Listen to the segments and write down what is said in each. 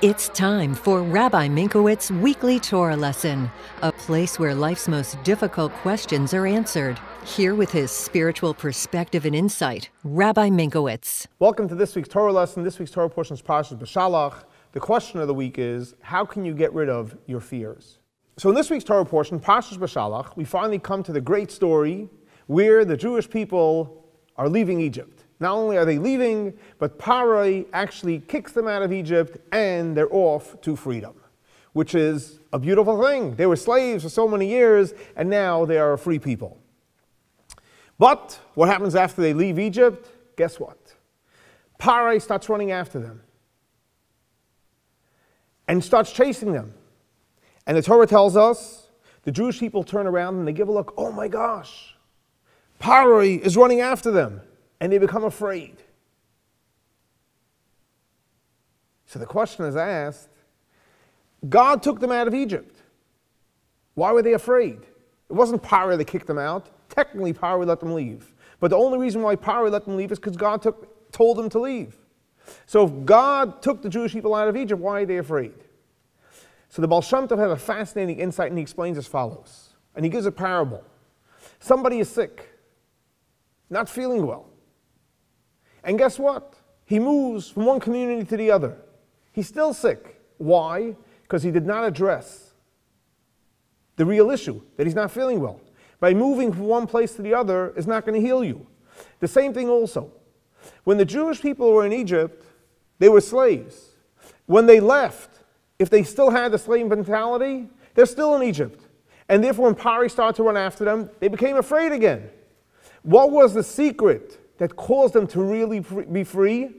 It's time for Rabbi Minkowicz's Weekly Torah Lesson, a place where life's most difficult questions are answered. Here with his spiritual perspective and insight, Rabbi Minkowicz. Welcome to this week's Torah lesson. This week's Torah portion is Parsha Beshalach. The question of the week is, how can you get rid of your fears? So in this week's Torah portion, Parsha Beshalach, we finally come to the great story where the Jewish people are leaving Egypt. Not only are they leaving, but Paro actually kicks them out of Egypt and they're off to freedom, which is a beautiful thing. They were slaves for so many years and now they are a free people. But what happens after they leave Egypt? Guess what? Paro starts running after them and starts chasing them. And the Torah tells us the Jewish people turn around and they give a look. Oh my gosh, Paro is running after them. And they become afraid. So the question is asked, God took them out of Egypt. Why were they afraid? It wasn't Paro that kicked them out. Technically, Paro let them leave. But the only reason why Paro let them leave is because God told them to leave. So if God took the Jewish people out of Egypt, why are they afraid? So the Baal Shem Tov has a fascinating insight, and he explains as follows. And he gives a parable. Somebody is sick, not feeling well. And guess what? He moves from one community to the other. He's still sick. Why? Because he did not address the real issue, that he's not feeling well. By moving from one place to the other is not going to heal you. The same thing also. When the Jewish people were in Egypt, they were slaves. When they left, if they still had the slave mentality, they're still in Egypt. And therefore, when Paro started to run after them, they became afraid again. What was the secret that caused them to really be free?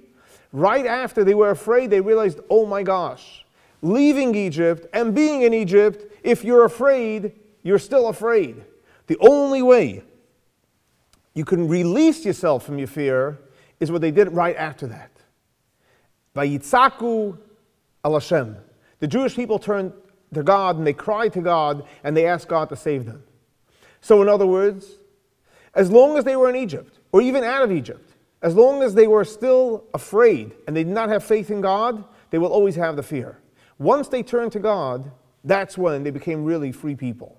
Right after they were afraid, they realized, oh my gosh, leaving Egypt and being in Egypt, if you're afraid, you're still afraid. The only way you can release yourself from your fear is what they did right after that. Vayitzaku al Hashem. The Jewish people turned to God and they cried to God and they asked God to save them. So in other words, as long as they were in Egypt, or even out of Egypt, as long as they were still afraid and they did not have faith in God, they will always have the fear. Once they turned to God, that's when they became really free people.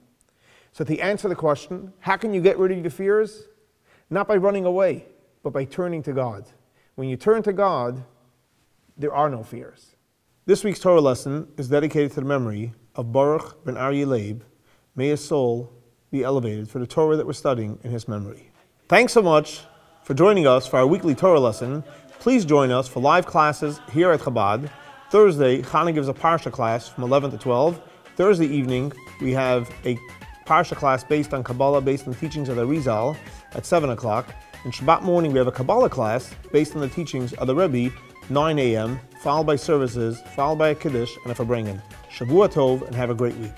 So to answer the question, how can you get rid of your fears? Not by running away, but by turning to God. When you turn to God, there are no fears. This week's Torah lesson is dedicated to the memory of Baruch ben Aryeh Leib. May his soul be elevated for the Torah that we're studying in his memory. Thanks so much for joining us for our weekly Torah lesson. Please join us for live classes here at Chabad. Thursday, Chana gives a Parsha class from 11 to 12. Thursday evening, we have a Parsha class based on Kabbalah, based on the teachings of the Arizal at 7 o'clock. And Shabbat morning, we have a Kabbalah class based on the teachings of the Rebbe, 9 a.m., followed by services, followed by a Kiddush and a Farbrengen. Shavua Tov, and have a great week.